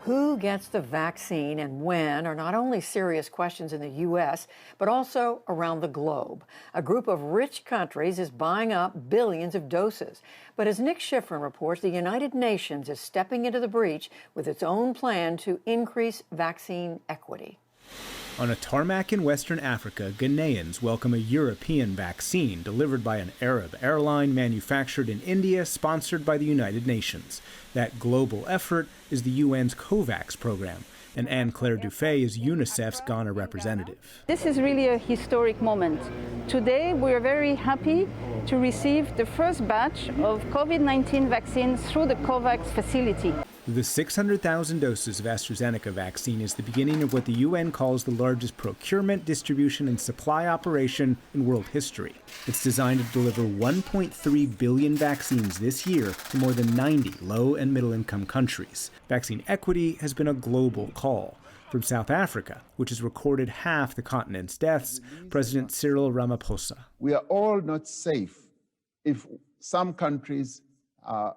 Who gets the vaccine and when are not only serious questions in the U.S., but also around the globe. A group of rich countries is buying up billions of doses. But as Nick Schifrin reports, the United Nations is stepping into the breach with its own plan to increase vaccine equity. On a tarmac in Western Africa, Ghanaians welcome a European vaccine delivered by an Arab airline manufactured in India, sponsored by the United Nations. That global effort is the UN's COVAX program, and Anne-Claire Dufay is UNICEF's Ghana representative. This is really a historic moment. Today, we are very happy to receive the first batch of COVID-19 vaccines through the COVAX facility. The 600,000 doses of AstraZeneca vaccine is the beginning of what the UN calls the largest procurement, distribution, and supply operation in world history. It's designed to deliver 1.3 billion vaccines this year to more than 90 low and middle-income countries. Vaccine equity has been a global call. From South Africa, which has recorded half the continent's deaths, President Cyril Ramaphosa. We are all not safe if some countries are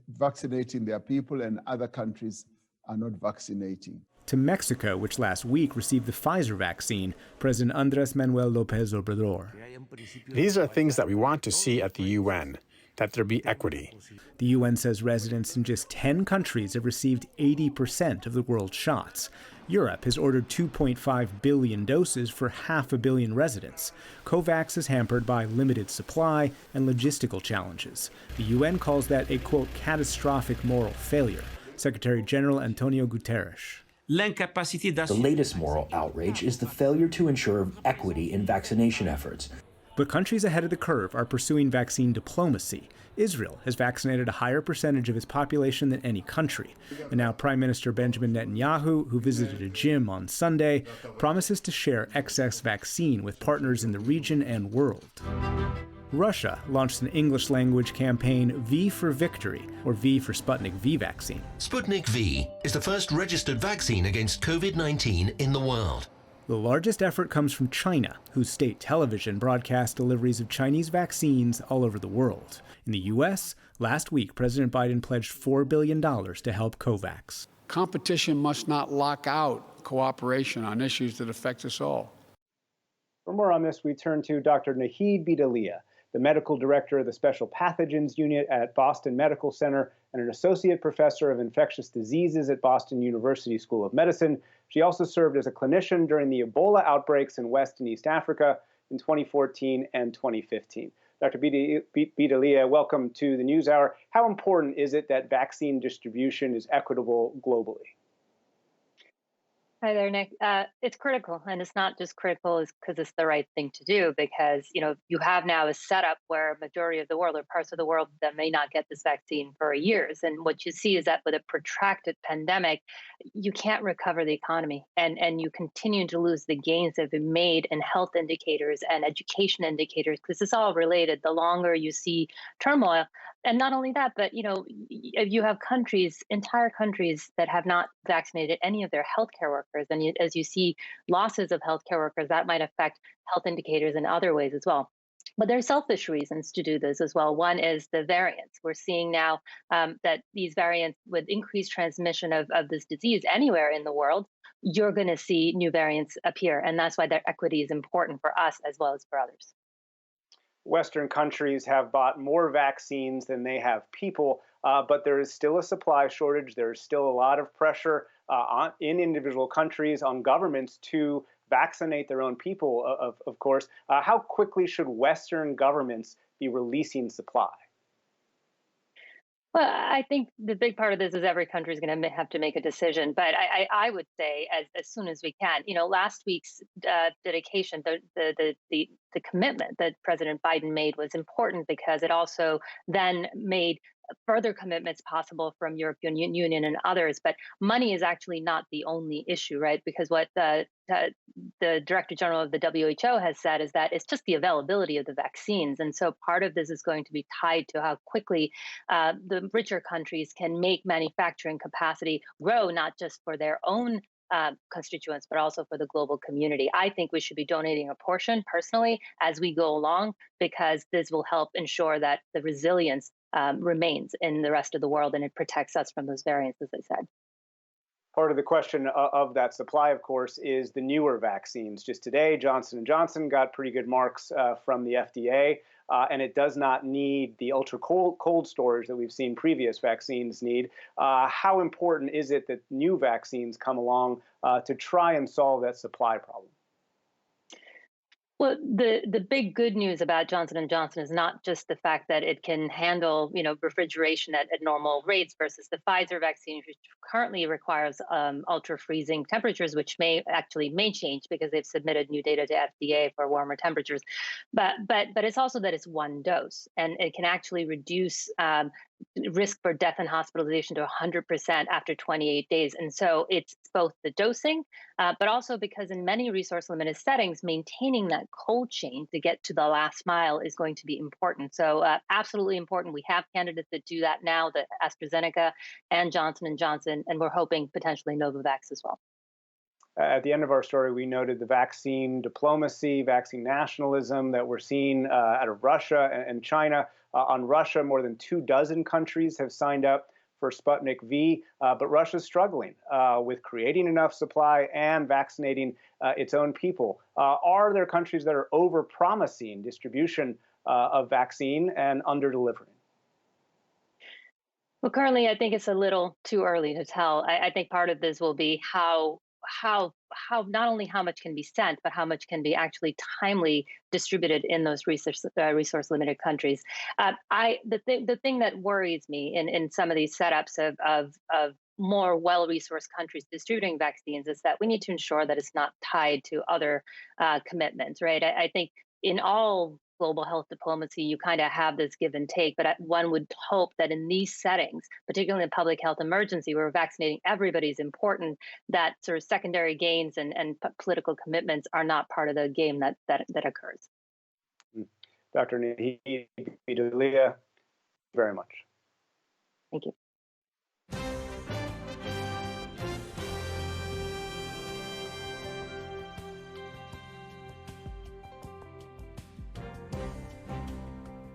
vaccinating their people and other countries are not vaccinating. To Mexico, which last week received the Pfizer vaccine, President Andrés Manuel López Obrador. These are things that we want to see at the UN, that there be equity. The UN says residents in just 10 countries have received 80% of the world's shots. Europe has ordered 2.5 billion doses for 500 million residents. COVAX is hampered by limited supply and logistical challenges. The UN calls that a, quote, catastrophic moral failure. Secretary General Antonio Guterres. The latest moral outrage is the failure to ensure equity in vaccination efforts. But countries ahead of the curve are pursuing vaccine diplomacy. Israel has vaccinated a higher percentage of its population than any country. And now Prime Minister Benjamin Netanyahu, who visited a gym on Sunday, promises to share excess vaccine with partners in the region and world. Russia launched an English-language campaign, V for Victory, or V for Sputnik V vaccine. Sputnik V is the first registered vaccine against COVID-19 in the world. The largest effort comes from China, whose state television broadcasts deliveries of Chinese vaccines all over the world. In the U.S., last week, President Biden pledged $4 billion to help COVAX. Competition must not lock out cooperation on issues that affect us all. For more on this, we turn to Dr. Naheed Bidaliya, the medical director of the Special Pathogens Unit at Boston Medical Center and an associate professor of infectious diseases at Boston University School of Medicine. She also served as a clinician during the Ebola outbreaks in West and East Africa in 2014 and 2015. Dr. Bidaliya, welcome to the NewsHour. How important is it that vaccine distribution is equitable globally? Hi there, Nick. It's critical, and it's not just critical because it's the right thing to do, because you have now a setup where a majority of the world or parts of the world that may not get this vaccine for years. And what you see is that with a protracted pandemic, you can't recover the economy, and you continue to lose the gains that have been made in health indicators and education indicators, because it's all related. The longer you see turmoil, and not only that, but you have entire countries that have not vaccinated any of their healthcare workers, and as you see losses of healthcare workers, that might affect health indicators in other ways as well. But there are selfish reasons to do this as well. One is the variants. We're seeing now that these variants, with increased transmission of this disease anywhere in the world, you're going to see new variants appear, and that's why their equity is important for us as well as for others. Western countries have bought more vaccines than they have people, but there is still a supply shortage. There is still a lot of pressure in individual countries on governments to vaccinate their own people, of course. How quickly should Western governments be releasing supply? Well, I think the big part of this is every country is going to have to make a decision. But I would say as soon as we can. Last week's dedication, the commitment that President Biden made was important because it also then made further commitments possible from European Union and others. But money is actually not the only issue, right? Because what the Director General of the WHO has said is that it's just the availability of the vaccines. And so part of this is going to be tied to how quickly the richer countries can make manufacturing capacity grow, not just for their own constituents, but also for the global community. I think we should be donating a portion personally as we go along, because this will help ensure that the resilience remains in the rest of the world, and it protects us from those variants, as I said. Part of the question of that supply, of course, is the newer vaccines. Just today, Johnson & Johnson got pretty good marks from the FDA, and it does not need the ultra cold storage that we've seen previous vaccines need. How important is it that new vaccines come along to try and solve that supply problem? Well, the big good news about Johnson & Johnson is not just the fact that it can handle, refrigeration at normal rates versus the Pfizer vaccine, which currently requires ultra freezing temperatures, which may change because they've submitted new data to FDA for warmer temperatures. But it's also that it's one dose, and it can actually reduce risk for death and hospitalization to 100% after 28 days. And so it's both the dosing, but also because in many resource limited settings, maintaining that cold chain to get to the last mile is going to be important. So absolutely important. We have candidates that do that now, the AstraZeneca and Johnson & Johnson, and we're hoping potentially Novavax as well. At the end of our story, we noted the vaccine diplomacy, vaccine nationalism that we're seeing out of Russia and China. On Russia, more than 24 countries have signed up for Sputnik V, but Russia's struggling with creating enough supply and vaccinating its own people. Are there countries that are over-promising distribution of vaccine and under-delivering? Well, currently, I think it's a little too early to tell. I think part of this will be how not only how much can be sent, but how much can be actually timely distributed in those resource limited countries. The thing that worries me in some of these setups of more well-resourced countries distributing vaccines is that we need to ensure that it's not tied to other commitments, right? I think in all global health diplomacy, you kind of have this give and take, but one would hope that in these settings, particularly in public health emergency, where vaccinating everybody is important, that sort of secondary gains and political commitments are not part of the game that occurs. Dr. Naheed Bhidlia, very much. Thank you.